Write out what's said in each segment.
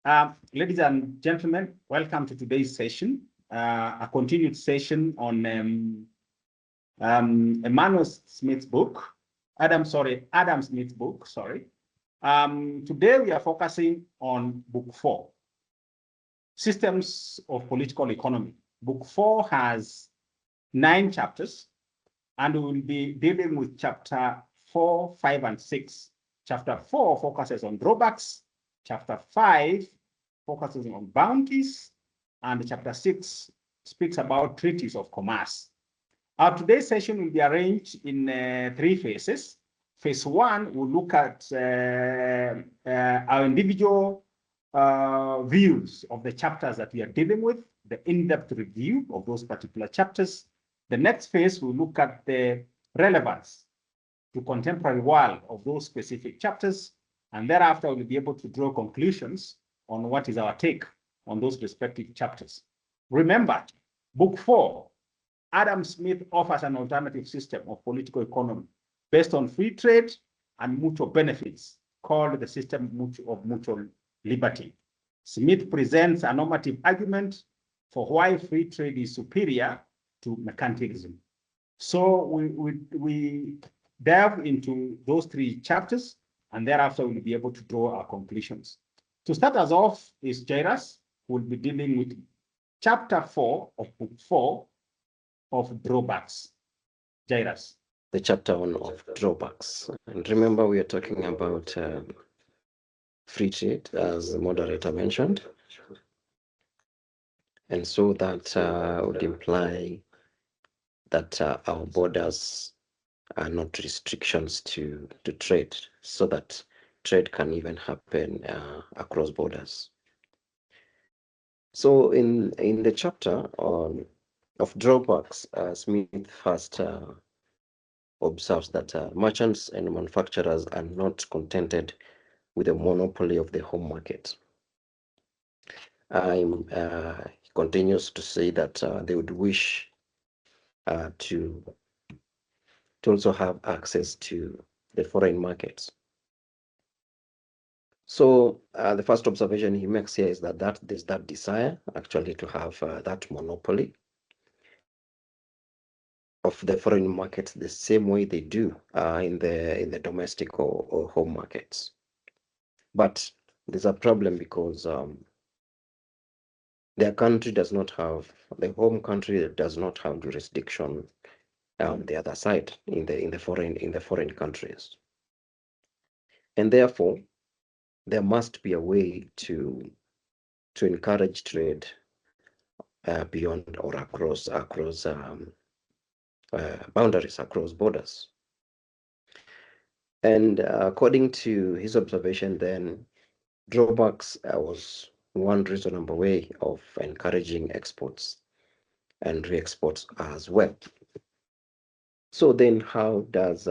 Ladies and gentlemen, welcome to today's session, a continued session on Emmanuel Smith's book, Adam Smith's book, sorry. Today we are focusing on book 4, Systems of Political Economy. Book 4 has 9 chapters, and we will be dealing with chapter 4, 5, and 6. Chapter 4 focuses on drawbacks. Chapter 5 focuses on bounties, and chapter 6 speaks about treaties of commerce. Our today's session will be arranged in 3 phases. Phase 1 will look at our individual views of the chapters that we are dealing with, the in-depth review of those particular chapters. The next phase will look at the relevance to contemporary world of those specific chapters, and thereafter we'll be able to draw conclusions on what is our take on those respective chapters. Remember, book 4, Adam Smith offers an alternative system of political economy based on free trade and mutual benefits, called the system of mutual liberty. Smith presents a normative argument for why free trade is superior to mercantilism. So we delve into those 3 chapters, and thereafter we'll be able to draw our conclusions. To start us off is Jairus, who will be dealing with chapter 4 of book 4 of Drawbacks. Jairus. The chapter 1 of Drawbacks. And remember, we are talking about free trade, as the moderator mentioned. And so that would imply that our borders are not restrictions to trade, so that trade can even happen across borders. So in the chapter of drawbacks, Smith first observes that merchants and manufacturers are not contented with the monopoly of the home market. He continues to say that they would wish to also have access to the foreign markets. So the first observation he makes here is that there's that desire actually to have that monopoly of the foreign markets the same way they do in the domestic or home markets. But there's a problem because their country does not have, the home country does not have jurisdiction on the other side in the foreign countries, and therefore there must be a way to encourage trade beyond or across boundaries, across borders. And according to his observation, then drawbacks was one reasonable way of encouraging exports and re-exports as well. So then, how does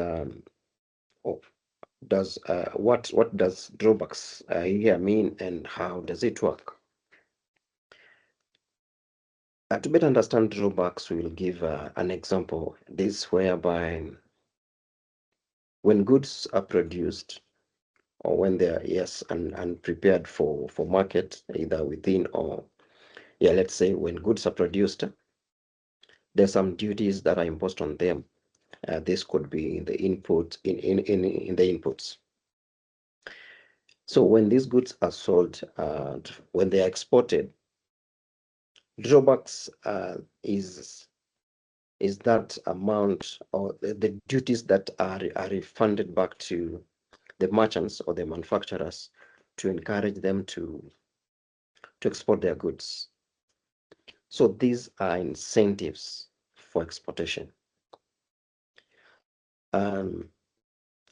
what does drawbacks here mean, and how does it work? To better understand drawbacks, we will give an example. This whereby when goods are produced, or when they are and prepared for market, either within or let's say when goods are produced, there's some duties that are imposed on them. This could be in the input in the inputs. So when these goods are sold, when they are exported, drawbacks is that amount or the duties that are refunded back to the merchants or the manufacturers to encourage them to export their goods. So these are incentives for exportation.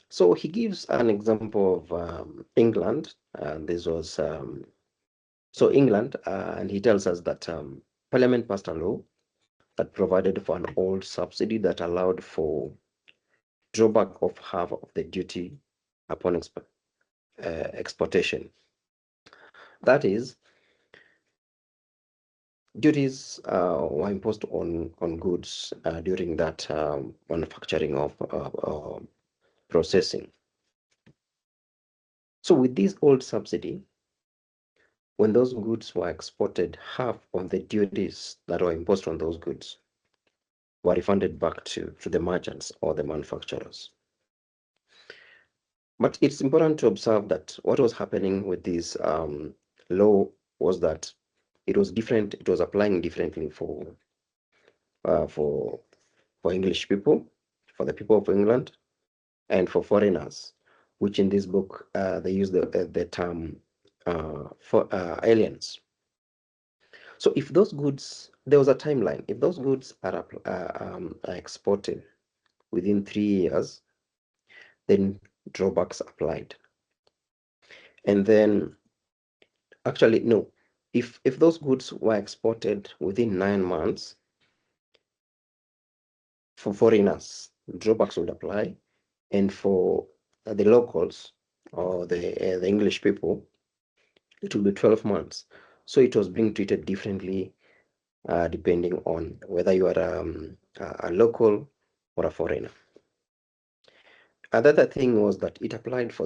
So he gives an example of England. This was so England, and he tells us that Parliament passed a law that provided for an old subsidy that allowed for drawback of half of the duty upon exportation. That is, duties were imposed on goods during that manufacturing of processing. So with this old subsidy, when those goods were exported, half of the duties that were imposed on those goods were refunded back to the merchants or the manufacturers. But it's important to observe that what was happening with this law was that it was different. It was applying differently for English people, for the people of England, and for foreigners, which in this book they use the term for aliens. So if those goods, there was a timeline. If those goods are exported within 3 years, then drawbacks applied. And then, actually, no. If those goods were exported within 9 months, for foreigners, drawbacks would apply, and for the locals or the English people, it will be 12 months. So it was being treated differently depending on whether you are a local or a foreigner. Another thing was that it applied for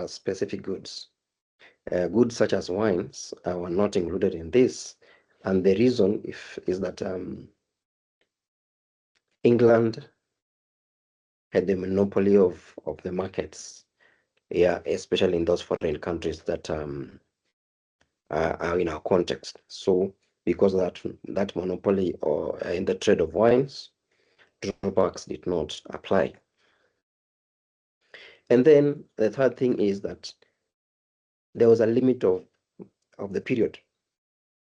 specific goods. Goods such as wines were not included in this, and the reason is that England had the monopoly of the markets, especially in those foreign countries that are in our context. So because of that monopoly or in the trade of wines, drawbacks did not apply. And then the third thing is that there was a limit of the period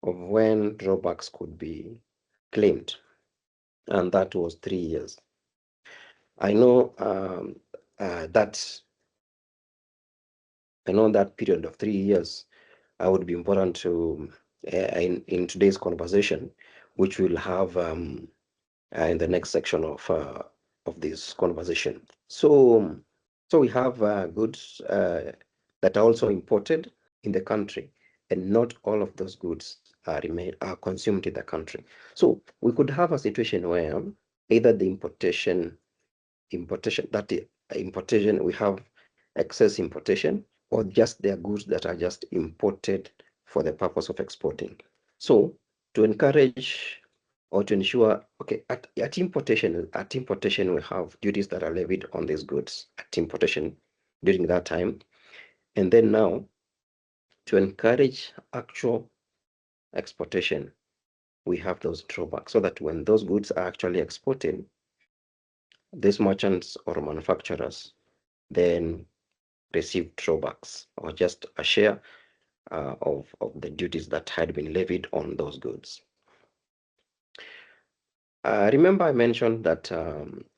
of when drawbacks could be claimed, and that was 3 years. I know that period of 3 years would be important to in today's conversation, which we'll have in the next section of this conversation. So we have goods that are also imported in the country, and not all of those goods are consumed in the country. So we could have a situation where either the importation we have excess importation, or just there are goods that are just imported for the purpose of exporting. So to encourage or to ensure, okay, at importation we have duties that are levied on these goods at importation during that time. And then now, to encourage actual exportation, we have those drawbacks, so that when those goods are actually exported, these merchants or manufacturers then receive drawbacks, or just a share of the duties that had been levied on those goods. Remember I mentioned that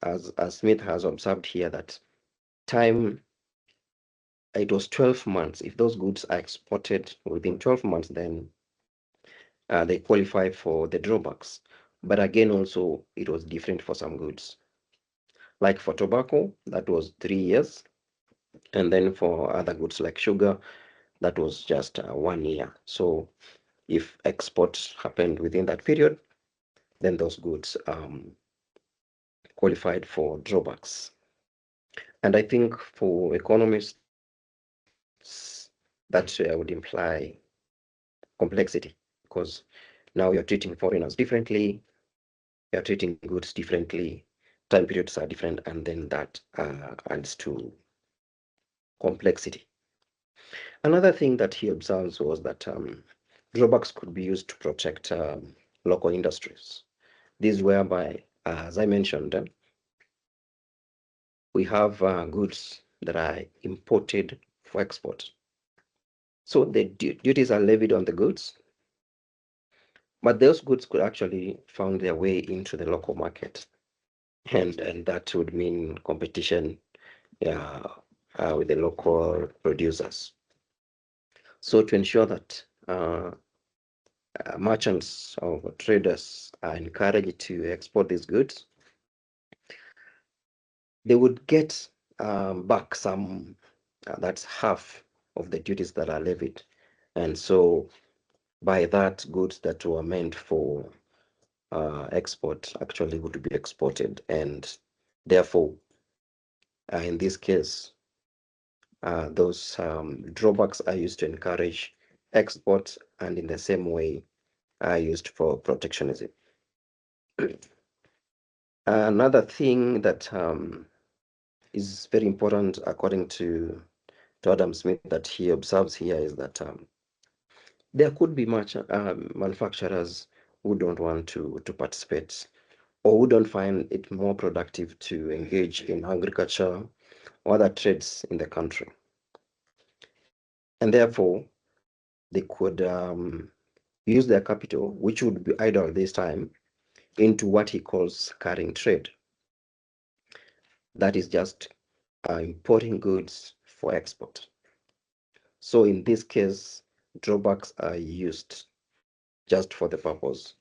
as Smith has observed here, that time, it was 12 months. If those goods are exported within 12 months, then they qualify for the drawbacks. But again, also, it was different for some goods. Like for tobacco, that was 3 years. And then for other goods like sugar, that was just 1 year. So if exports happened within that period, then those goods qualified for drawbacks. And I think for economists, that would imply complexity, because now you're treating foreigners differently, you're treating goods differently, time periods are different, and then that adds to complexity. Another thing that he observes was that drawbacks could be used to protect local industries. This whereby, as I mentioned, we have goods that are imported for export. So the duties are levied on the goods, but those goods could actually find their way into the local market, and that would mean competition with the local producers. So to ensure that merchants or traders are encouraged to export these goods, they would get back some, that's half of the duties that are levied. And so by that, goods that were meant for export actually would be exported. And therefore, in this case, those drawbacks are used to encourage export and in the same way are used for protectionism. Another thing that is very important according to Adam Smith that he observes here is that there could be much manufacturers who don't want to participate or who don't find it more productive to engage in agriculture or other trades in the country. And therefore, they could use their capital, which would be idle this time, into what he calls carrying trade. That is just importing goods for export. So in this case, drawbacks are used just for the purpose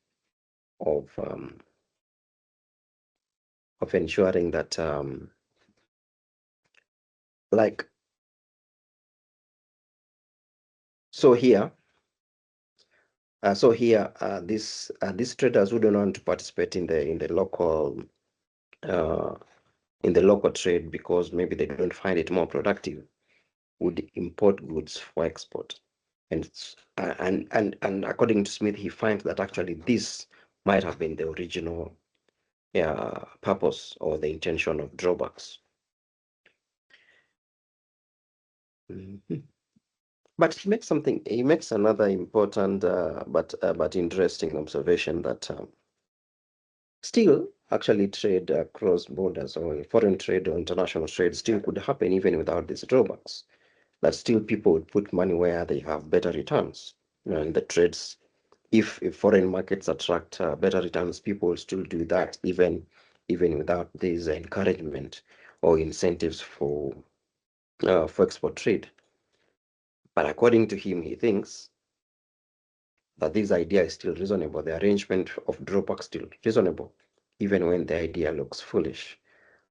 of ensuring that like so here these traders who don't want to participate in the local trade because maybe they don't find it more productive would import goods for export. And according to Smith, he finds that actually this might have been the original purpose or the intention of drawbacks. But he makes another important but interesting observation that still actually trade across borders or foreign trade or international trade still could happen even without these drawbacks. That still people would put money where they have better returns. In the trades, if foreign markets attract better returns, people will still do that even without this encouragement or incentives for export trade. But according to him, he thinks that this idea is still reasonable. The arrangement of drawbacks still reasonable, even when the idea looks foolish.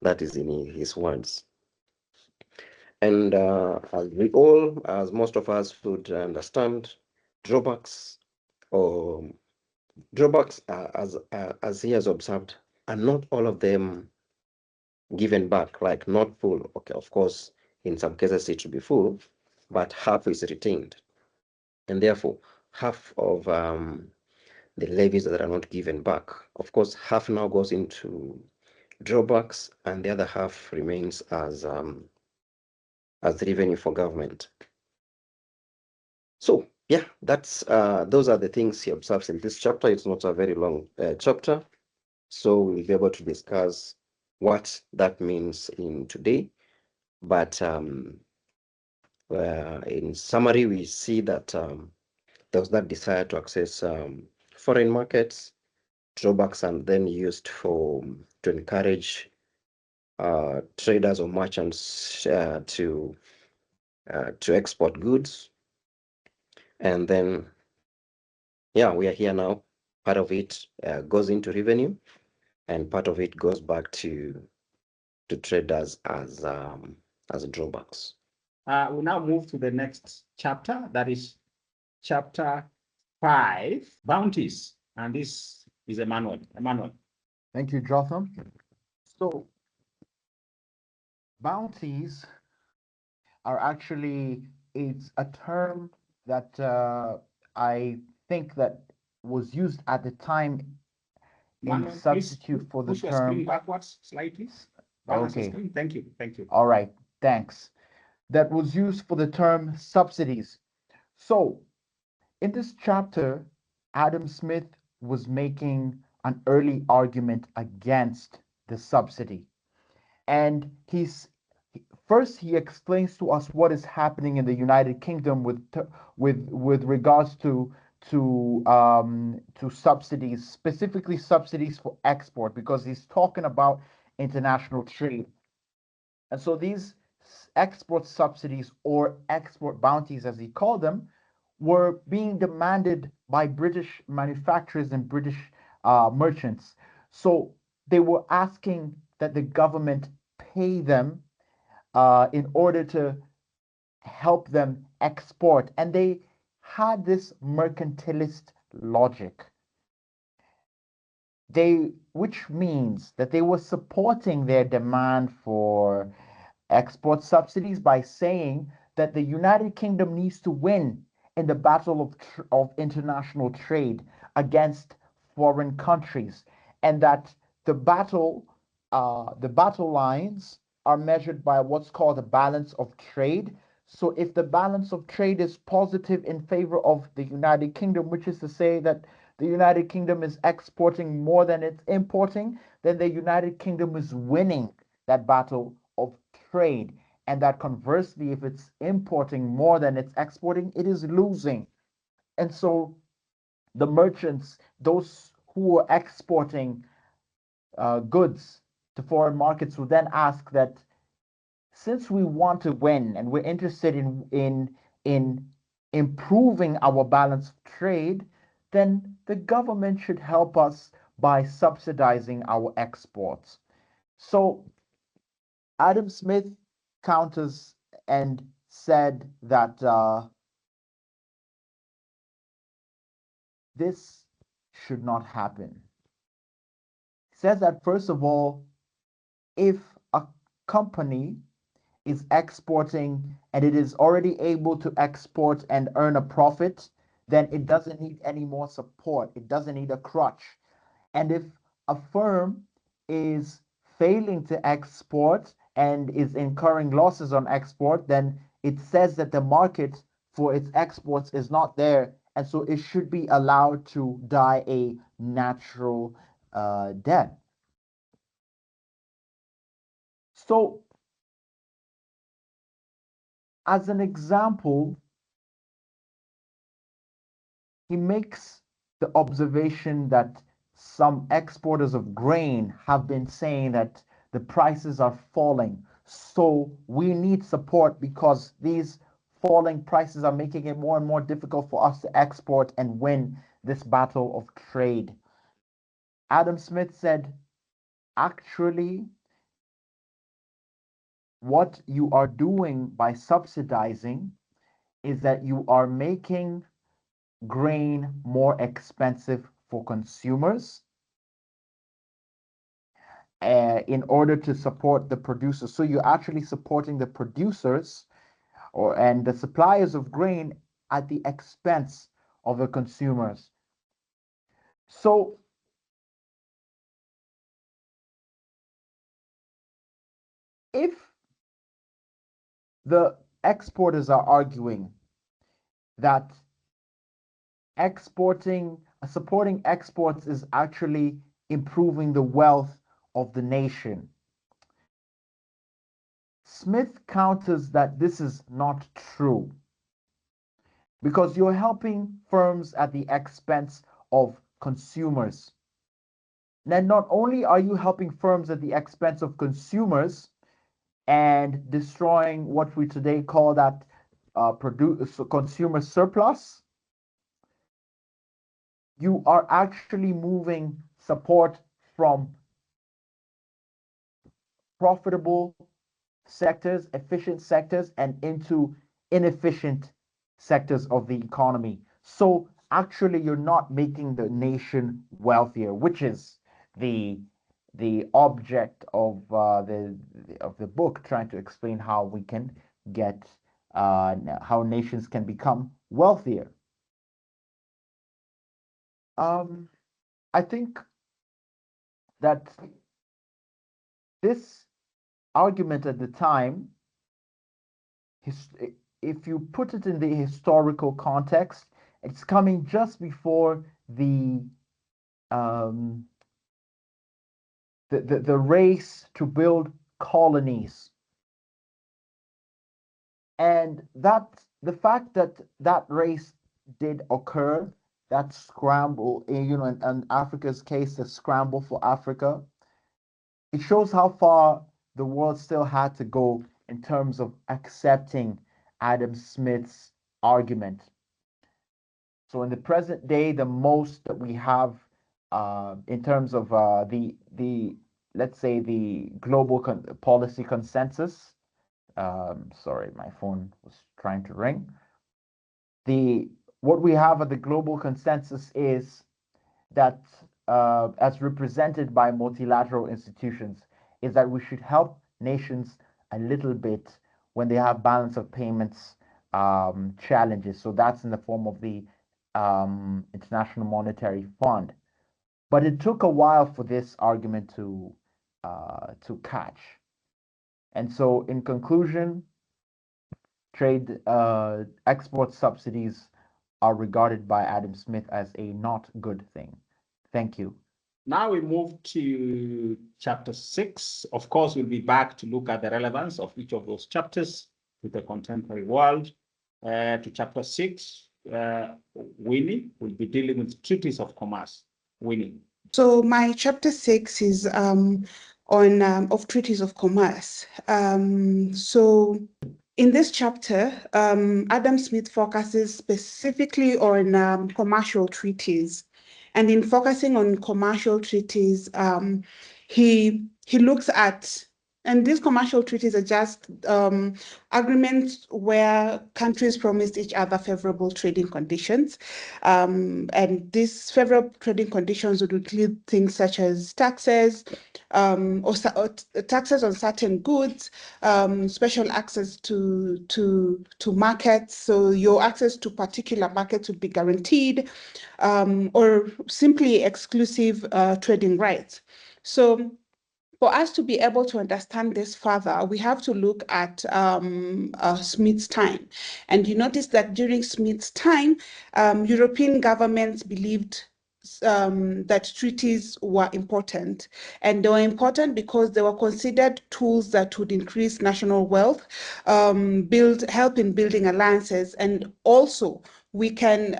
That is in his words. And as most of us would understand, drawbacks as he has observed, are not all of them given back, like not full. Okay, of course, in some cases it should be full, but half is retained. And therefore, half of the levies that are not given back, of course, half now goes into drawbacks, and the other half remains as revenue for government. So yeah, that's those are the things he observes in this chapter. It's not a very long chapter, so we'll be able to discuss what that means in today. But in summary, we see that there was that desire to access foreign markets, drawbacks, and then used to encourage traders or merchants to export goods. And then, yeah, we are here now. Part of it goes into revenue, and part of it goes back to traders as drawbacks. We'll now move to the next chapter, that is chapter 5, Bounties. And this is a manual. Thank you, Jotham. So, bounties are actually, it's a term that I think that was used at the time in substitute for the push your term. screen backwards slightly. Okay. Thank you. All right, thanks. That was used for the term subsidies. So, in this chapter, Adam Smith was making an early argument against the subsidy. And first he explains to us what is happening in the United Kingdom with regards to subsidies, specifically subsidies for export, because he's talking about international trade. And so these export subsidies, or export bounties as he called them, were being demanded by British manufacturers and British merchants. So they were asking that the government pay them in order to help them export. And they had this mercantilist logic. Which means that they were supporting their demand for export subsidies by saying that the United Kingdom needs to win in the battle of international trade against foreign countries, and that the battle lines are measured by what's called the balance of trade. So if the balance of trade is positive in favor of the United Kingdom, which is to say that the United Kingdom is exporting more than it's importing, then the United Kingdom is winning that battle of trade. And that conversely, if it's importing more than it's exporting, it is losing. And so the merchants, those who are exporting goods to foreign markets, will then ask that since we want to win and we're interested in improving our balance of trade, then the government should help us by subsidizing our exports. So Adam Smith counters and said that this should not happen. He says that, first of all, if a company is exporting and it is already able to export and earn a profit, then it doesn't need any more support. It doesn't need a crutch. And if a firm is failing to export and is incurring losses on export, then it says that the market for its exports is not there. And so it should be allowed to die a natural death. So, as an example, he makes the observation that some exporters of grain have been saying that the prices are falling. So we need support because these falling prices are making it more and more difficult for us to export and win this battle of trade. Adam Smith said, actually, what you are doing by subsidizing is that you are making grain more expensive for consumers in order to support the producers. So you're actually supporting the producers and the suppliers of grain at the expense of the consumers. So if the exporters are arguing that supporting exports is actually improving the wealth of the nation, Smith counters that this is not true because you're helping firms at the expense of consumers. Then not only are you helping firms at the expense of consumers and destroying what we today call that consumer surplus, you are actually moving support from profitable sectors, efficient sectors, and into inefficient sectors of the economy. So actually, you're not making the nation wealthier, which is the object of the book, trying to explain how we can get how nations can become wealthier. I think that this argument at the time, if you put it in the historical context, it's coming just before the race to build colonies, and that the fact that that race did occur, that scramble, in Africa's case, the scramble for Africa, it shows how far the world still had to go in terms of accepting Adam Smith's argument. So in the present day, the most that we have in terms of the let's say the global policy consensus. Sorry, my phone was trying to ring. What we have at the global consensus is that, as represented by multilateral institutions, is that we should help nations a little bit when they have balance of payments challenges. So that's in the form of the International Monetary Fund. But it took a while for this argument to catch. And so, in conclusion, trade export subsidies are regarded by Adam Smith as a not good thing. Thank you. Now we move to chapter 6. Of course, we'll be back to look at the relevance of each of those chapters to the contemporary world. To chapter 6, Winnie will be dealing with treaties of commerce. Winnie. So my chapter 6 is on of treaties of commerce. So in this chapter, Adam Smith focuses specifically on commercial treaties. And in focusing on commercial treaties, he looks at, and these commercial treaties are just agreements where countries promised each other favorable trading conditions. And these favorable trading conditions would include things such as taxes, or taxes on certain goods, special access to markets. So your access to particular markets would be guaranteed, or simply exclusive trading rights. So for us to be able to understand this further, we have to look at Smith's time. And you notice that during Smith's time, European governments believed that treaties were important. And they were important because they were considered tools that would increase national wealth, help in building alliances, and also weaken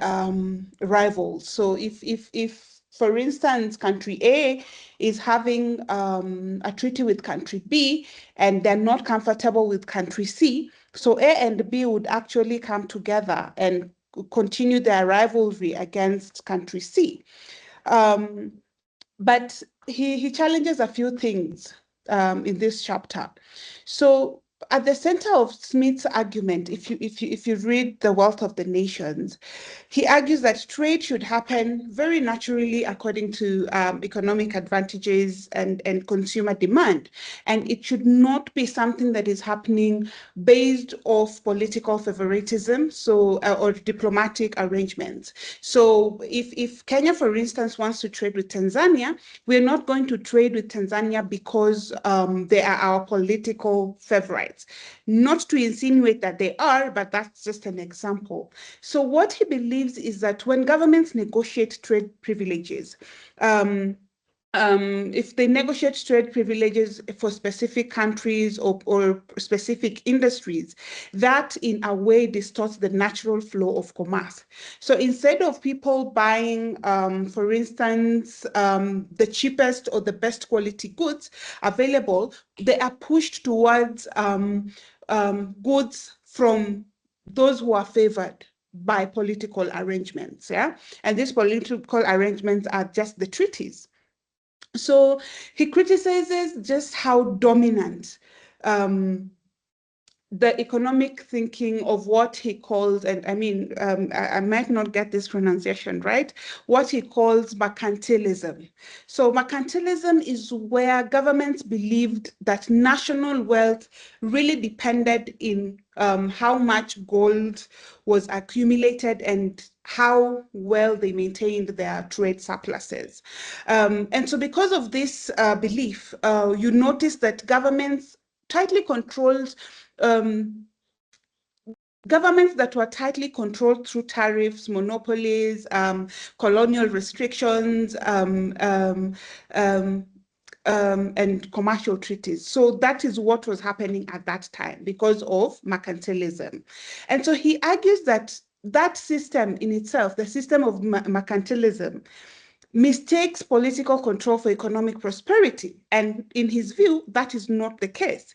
rivals. So if for instance, country A is having a treaty with country B and they're not comfortable with country C, so A and B would actually come together and continue their rivalry against country C. But he challenges a few things in this chapter. So at the center of Smith's argument, if you read The Wealth of the Nations, he argues that trade should happen very naturally according to economic advantages and consumer demand. And it should not be something that is happening based off political favoritism, so or diplomatic arrangements. So if Kenya, for instance, wants to trade with Tanzania, we're not going to trade with Tanzania because they are our political favorites. Not to insinuate that they are, but that's just an example. So what he believes is that when governments negotiate trade privileges, if they negotiate trade privileges for specific countries or specific industries, that in a way distorts the natural flow of commerce. So instead of people buying, for instance, the cheapest or the best quality goods available, they are pushed towards goods from those who are favored by political arrangements, yeah? And these political arrangements are just the treaties. So he criticizes just how dominant the economic thinking of what he calls, and I mean, I might not get this pronunciation right, what he calls mercantilism. So mercantilism is where governments believed that national wealth really depended in how much gold was accumulated and how well they maintained their trade surpluses. And so because of this belief, you notice that governments tightly controlled governments that were tightly controlled through tariffs, monopolies, colonial restrictions, and commercial treaties. So that is what was happening at that time because of mercantilism. And so he argues that that system in itself, the system of mercantilism, mistakes political control for economic prosperity. And in his view, that is not the case.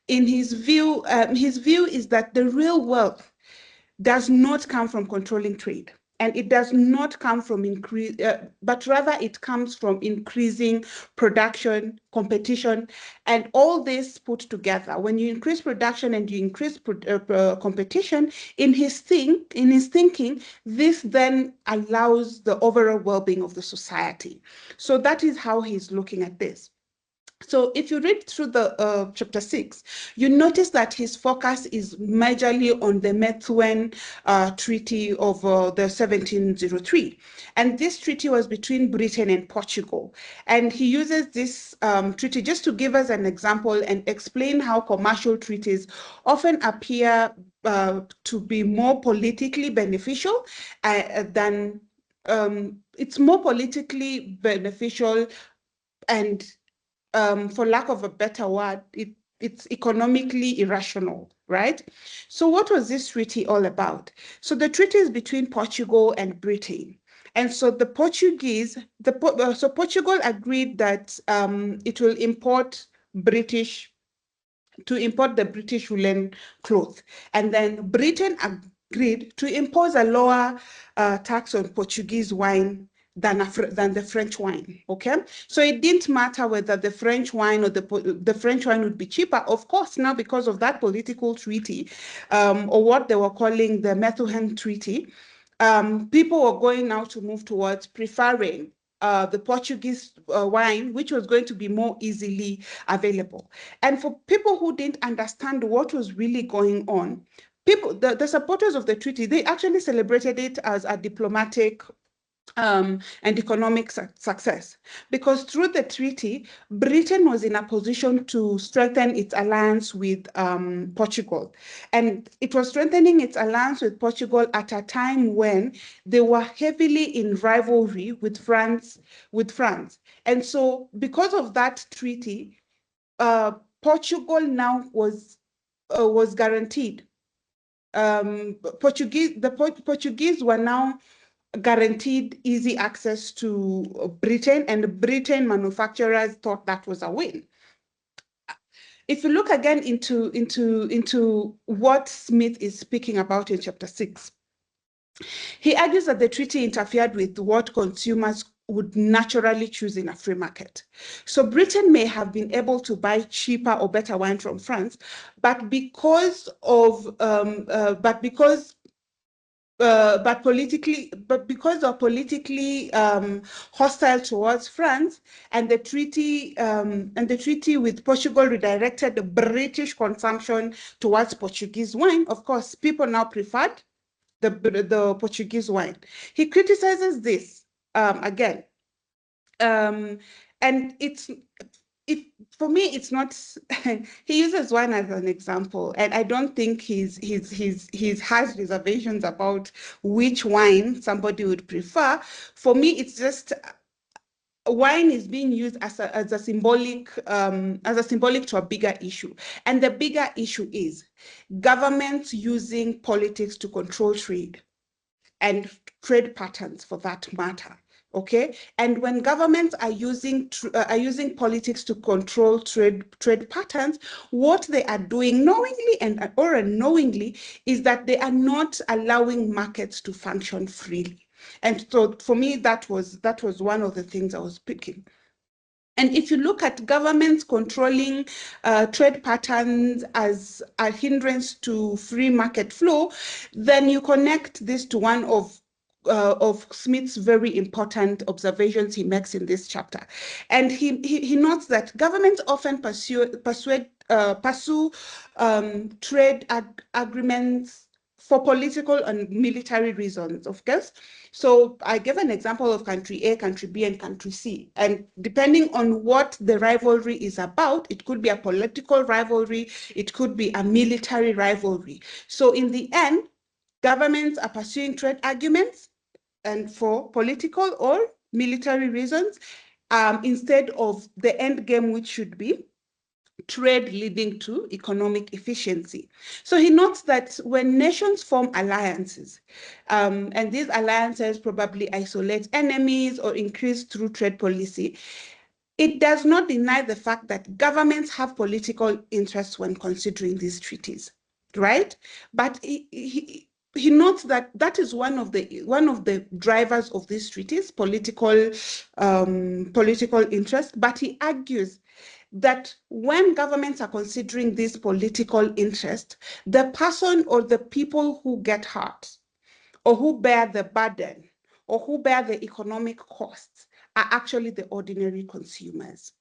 In his view is that the real wealth does not come from controlling trade. And it does not come from but rather it comes from increasing production, competition, and all this put together. When you increase production and you increase competition, in his thinking, this then allows the overall well-being of the society. So that is how he's looking at this. So if you read through the chapter 6, you notice that his focus is majorly on the Methuen Treaty of the 1703. And this treaty was between Britain and Portugal. And he uses this treaty just to give us an example and explain how commercial treaties often appear to be more politically beneficial than it's more politically beneficial and for lack of a better word, it's economically irrational, right? So what was this treaty all about? So the treaty is between Portugal and Britain. And so the Portuguese, so Portugal agreed that it will import the British woolen cloth. And then Britain agreed to impose a lower tax on Portuguese wine than the French wine, okay? So it didn't matter whether the French wine or the French wine would be cheaper. Of course, now because of that political treaty, or what they were calling the Methuen Treaty, people were going now to move towards preferring the Portuguese wine, which was going to be more easily available. And for people who didn't understand what was really going on, the supporters of the treaty, they actually celebrated it as a diplomatic and economic success, because through the treaty, Britain was in a position to strengthen its alliance with Portugal. And it was strengthening its alliance with Portugal at a time when they were heavily in rivalry with France. And so because of that treaty, Portugal now was guaranteed. The Portuguese were now guaranteed easy access to Britain, and Britain manufacturers thought that was a win. If you look again into what Smith is speaking about in chapter 6, he argues that the treaty interfered with what consumers would naturally choose in a free market. So Britain may have been able to buy cheaper or better wine from France, but because of politically hostile towards France, and the treaty with Portugal redirected the British consumption towards Portuguese wine. Of course, people now preferred the Portuguese wine. He criticizes this again, and for me, it's not. He uses wine as an example, and I don't think he has reservations about which wine somebody would prefer. For me, it's just wine is being used as a symbolic to a bigger issue, and the bigger issue is governments using politics to control trade and trade patterns, for that matter. Okay, and when governments are using politics to control trade patterns, what they are doing knowingly or unknowingly is that they are not allowing markets to function freely. And so for me, that was one of the things I was picking. And if you look at governments controlling trade patterns as a hindrance to free market flow, then you connect this to one of Smith's very important observations he makes in this chapter. And he notes that governments often pursue trade agreements for political and military reasons, of course. So I gave an example of country A, country B, and country C. And depending on what the rivalry is about, it could be a political rivalry, it could be a military rivalry. So in the end, governments are pursuing trade arguments and for political or military reasons, instead of the end game, which should be trade leading to economic efficiency. So he notes that when nations form alliances, and these alliances probably isolate enemies or increase through trade policy, it does not deny the fact that governments have political interests when considering these treaties, right? But he notes that that is one of the drivers of these treaties, political interest. But he argues that when governments are considering this political interest, the person or the people who get hurt or who bear the burden or who bear the economic costs are actually the ordinary consumers.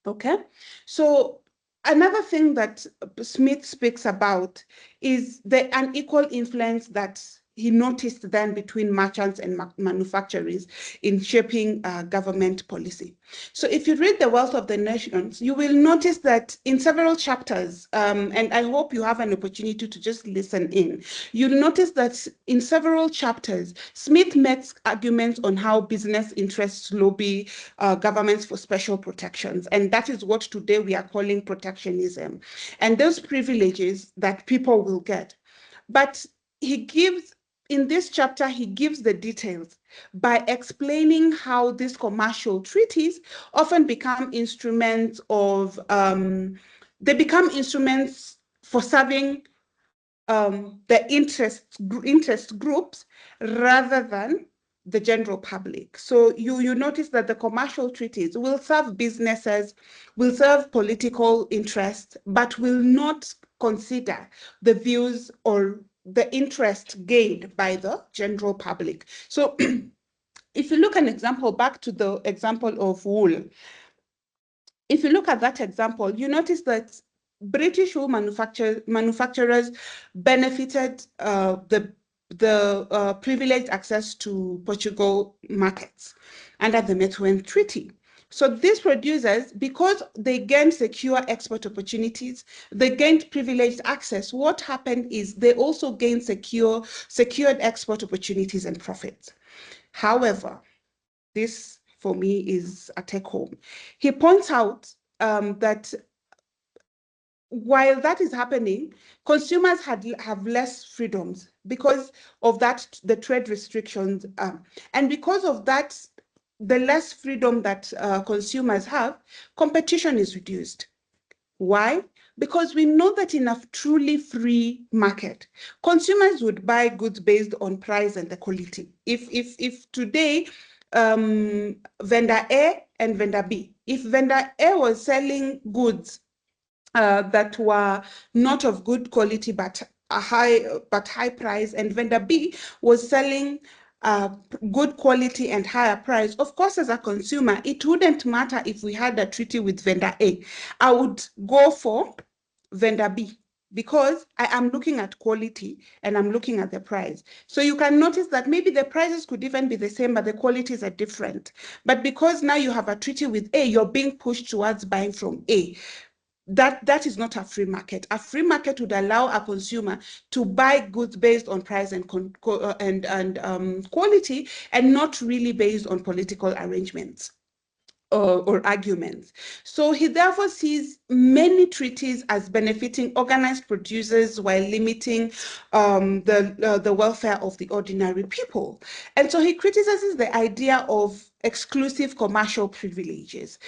Okay, so another thing that Smith speaks about is the unequal influence that he noticed then between merchants and manufacturers in shaping government policy. So if you read The Wealth of the Nations, you will notice that in several chapters, and I hope you have an opportunity to just listen in, you'll notice that in several chapters, Smith makes arguments on how business interests lobby governments for special protections. And that is what today we are calling protectionism. And those privileges that people will get. But in this chapter, he gives the details by explaining how these commercial treaties often become instruments of, they become instruments for serving the interest groups rather than the general public. So you notice that the commercial treaties will serve businesses, will serve political interests, but will not consider the views or the interest gained by the general public. So if you look an example, back to the example of wool, if you look at that example, you notice that British wool manufacturers benefited the privileged access to Portugal markets under the Methuen Treaty. So these producers, because they gained secure export opportunities, they gained privileged access. What happened is they also gained secured export opportunities and profits. However, this for me is a take home. He points out that while that is happening, consumers have less freedoms because of that, the trade restrictions. And because of that, the less freedom that consumers have, competition is reduced. Why? Because we know that in a truly free market, consumers would buy goods based on price and the quality. If today, vendor A and vendor B, if vendor A was selling goods that were not of good quality but high price, and vendor B was selling good quality and higher price, of course, as a consumer, it wouldn't matter if we had a treaty with vendor A. I would go for vendor B because I am looking at quality and I'm looking at the price. So you can notice that maybe the prices could even be the same, but the qualities are different. But because now you have a treaty with A, you're being pushed towards buying from A. That is not a free market. A free market would allow a consumer to buy goods based on price and quality, and not really based on political arrangements or arguments. So he therefore sees many treaties as benefiting organized producers while limiting the welfare of the ordinary people. And so he criticizes the idea of exclusive commercial privileges,